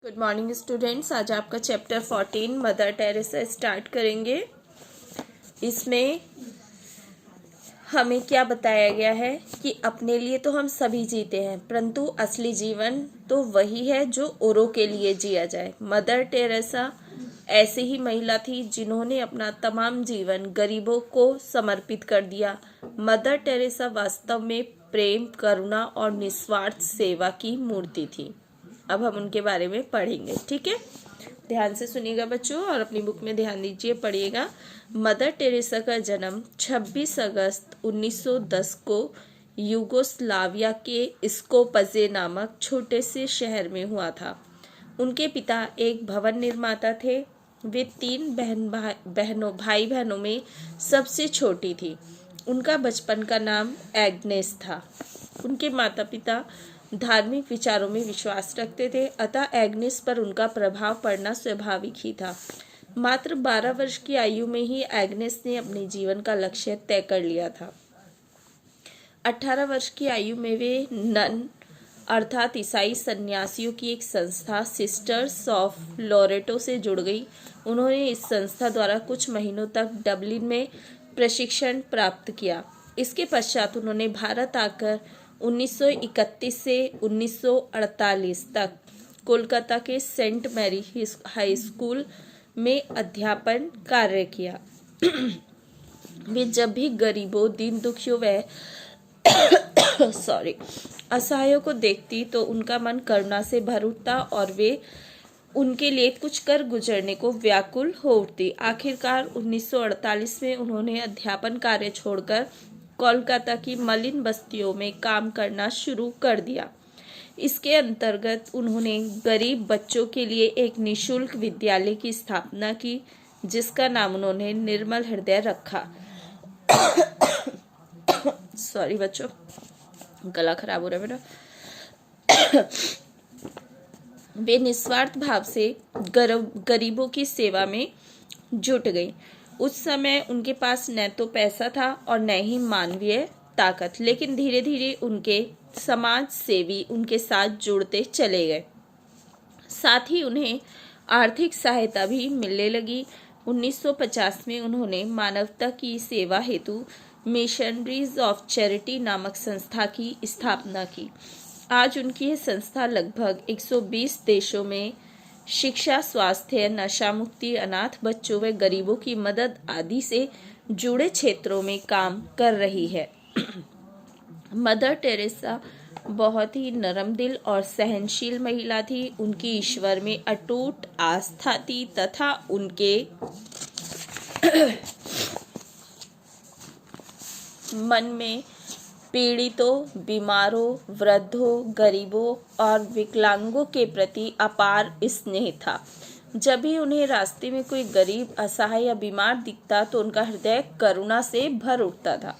Good morning students. आज आपका chapter 14 mother Teresa start करेंगे। इसमें हमें क्या बताया गया है कि अपने लिए तो हम सभी जीते हैं, परंतु असली जीवन तो वही है जो औरों के लिए जिया जाए। मदर टेरेसा ऐसी ही महिला थी जिन्होंने अपना तमाम जीवन गरीबों को समर्पित कर दिया। मदर टेरेसा वास्तव में प्रेम, करुणा और निस्वार्थ सेवा की मूर्ति थी। अब हम उनके बारे में पढ़ेंगे, ठीक है। ध्यान से सुनिएगा बच्चों और अपनी बुक में ध्यान दीजिए, पढ़िएगा। मदर टेरेसा का जन्म 26 अगस्त 1910 को यूगोस्लाविया के स्कोपजे नामक छोटे से शहर में हुआ था। उनके पिता एक भवन निर्माता थे। वे 3 भाई बहनों में सबसे छोटी थी। उनका बचपन का नाम एग्नेस था। उनके माता पिता धार्मिक विचारों में विश्वास रखते थे, अतः एग्नेस पर उनका प्रभाव पड़ना स्वाभाविक ही था। मात्र 12 वर्ष की आयु में ही एग्नेस ने अपने जीवन का लक्ष्य तय कर लिया था। 18 वर्ष की आयु में वे नन अर्थात ईसाई सन्यासियों की एक संस्था सिस्टर्स ऑफ लोरेटो से जुड़ गई। उन्होंने इस संस्था द्वारा कुछ महीनों तक डबलिन में प्रशिक्षण प्राप्त किया। इसके पश्चात उन्होंने भारत आकर 1931 से 1948 तक कोलकाता के सेंट मैरी हाई स्कूल में अध्यापन कार्य किया। वे जब भी गरीबों, दीन दुखियों व असहायों को देखती तो उनका मन करुणा से भर उठता और वे उनके लिए कुछ कर गुजरने को व्याकुल हो उठती। आखिरकार 1948 में उन्होंने अध्यापन कार्य छोड़कर कोलकाता की मलिन बस्तियों में काम करना शुरू कर दिया। इसके अंतर्गत उन्होंने गरीब बच्चों के लिए एक निःशुल्क विद्यालय की स्थापना की, जिसका नाम उन्होंने निर्मल हृदय रखा। सॉरी बच्चों, गला खराब हो रहा है मेरा। वे निस्वार्थ भाव से गरीबों की सेवा में जुट गई। उस समय उनके पास न तो पैसा था और न ही मानवीय ताकत, लेकिन धीरे धीरे उनके समाज सेवी उनके साथ जुड़ते चले गए। साथ ही उन्हें आर्थिक सहायता भी मिलने लगी। 1950 में उन्होंने मानवता की सेवा हेतु मिशनरीज ऑफ चैरिटी नामक संस्था की स्थापना की। आज उनकी यह संस्था लगभग 120 देशों में शिक्षा, स्वास्थ्य, नशा मुक्ति, अनाथ बच्चों व गरीबों की मदद आदि से जुड़े क्षेत्रों में काम कर रही है। मदर टेरेसा बहुत ही नरम दिल और सहनशील महिला थी। उनकी ईश्वर में अटूट आस्था थी तथा उनके मन में पीड़ितों, बीमारों, वृद्धों, गरीबों और विकलांगों के प्रति अपार स्नेह था। जब भी उन्हें रास्ते में कोई गरीब, असहाय या बीमार दिखता तो उनका हृदय करुणा से भर उठता था।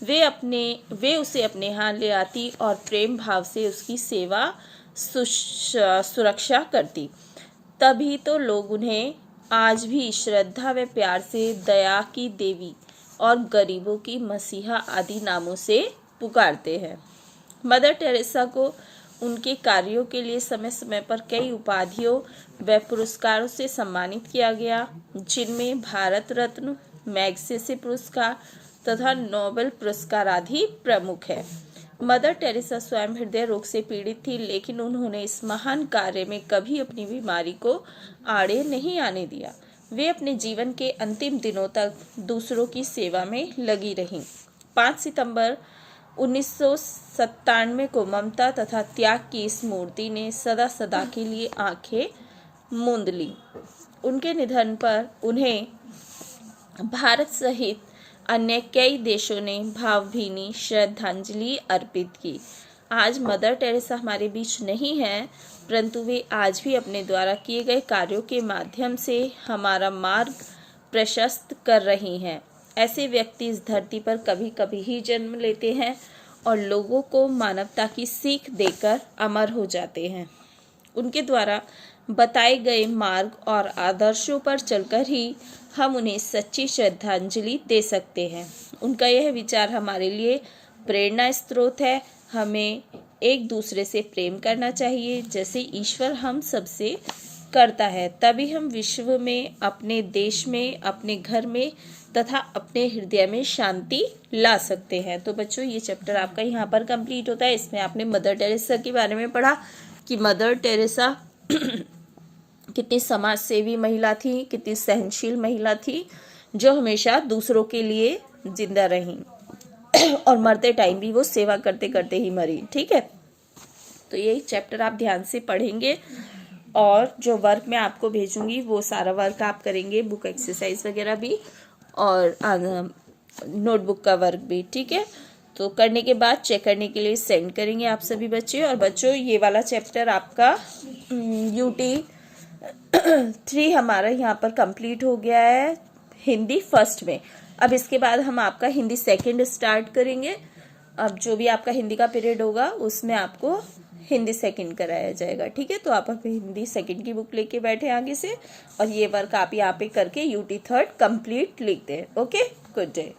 वे उसे अपने यहाँ ले आती और प्रेम भाव से उसकी सेवा सुरक्षा करती। तभी तो लोग उन्हें आज भी श्रद्धा व प्यार से दया की देवी और गरीबों की मसीहा आदि नामों से पुकारते हैं। मदर टेरेसा को उनके कार्यों के लिए समय समय पर कई उपाधियों व पुरस्कारों से सम्मानित किया गया, जिनमें भारत रत्न, मैग्सेसे पुरस्कार तथा नोबेल पुरस्कार आदि प्रमुख है। मदर टेरेसा स्वयं हृदय रोग से पीड़ित थी, लेकिन उन्होंने इस महान कार्य में कभी अपनी बीमारी को आड़े नहीं आने दिया। वे अपने जीवन के अंतिम दिनों तक दूसरों की सेवा में लगी रहीं। 5 सितंबर 1997 को ममता तथा त्याग की इस मूर्ति ने सदा सदा के लिए आंखें मूंद ली। उनके निधन पर उन्हें भारत सहित अन्य कई देशों ने भावभीनी श्रद्धांजलि अर्पित की। आज मदर टेरेसा हमारे बीच नहीं है, परंतु वे आज भी अपने द्वारा किए गए कार्यों के माध्यम से हमारा मार्ग प्रशस्त कर रही हैं। ऐसे व्यक्ति इस धरती पर कभी कभी ही जन्म लेते हैं और लोगों को मानवता की सीख देकर अमर हो जाते हैं। उनके द्वारा बताए गए मार्ग और आदर्शों पर चलकर ही हम उन्हें सच्ची श्रद्धांजलि दे सकते हैं। उनका यह विचार हमारे लिए प्रेरणा स्रोत है। हमें एक दूसरे से प्रेम करना चाहिए जैसे ईश्वर हम सबसे करता है। तभी हम विश्व में, अपने देश में, अपने घर में तथा अपने हृदय में शांति ला सकते हैं। तो बच्चों ये चैप्टर आपका यहाँ पर कंप्लीट होता है। इसमें आपने मदर टेरेसा के बारे में पढ़ा कि मदर टेरेसा कितनी समाज सेवी महिला थी, कितनी सहनशील महिला थी, जो हमेशा दूसरों के लिए जिंदा रही और मरते टाइम भी वो सेवा करते करते ही मरी। ठीक है, तो ये चैप्टर आप ध्यान से पढ़ेंगे और जो वर्क मैं आपको भेजूंगी वो सारा वर्क आप करेंगे, बुक एक्सरसाइज वगैरह भी और नोटबुक का वर्क भी। ठीक है, तो करने के बाद चेक करने के लिए सेंड करेंगे आप सभी बच्चे। और बच्चों ये वाला चैप्टर आपका UT 3 हमारा यहाँ पर कंप्लीट हो गया है हिंदी फर्स्ट में। अब इसके बाद हम आपका हिंदी सेकंड स्टार्ट करेंगे। अब जो भी आपका हिंदी का पीरियड होगा उसमें आपको हिंदी सेकंड कराया जाएगा। ठीक है, तो आप हिंदी सेकंड की बुक लेके बैठे आगे से और ये वर्क आप यहाँ पे करके UT 3 कंप्लीट लिख दें। Okay, good day.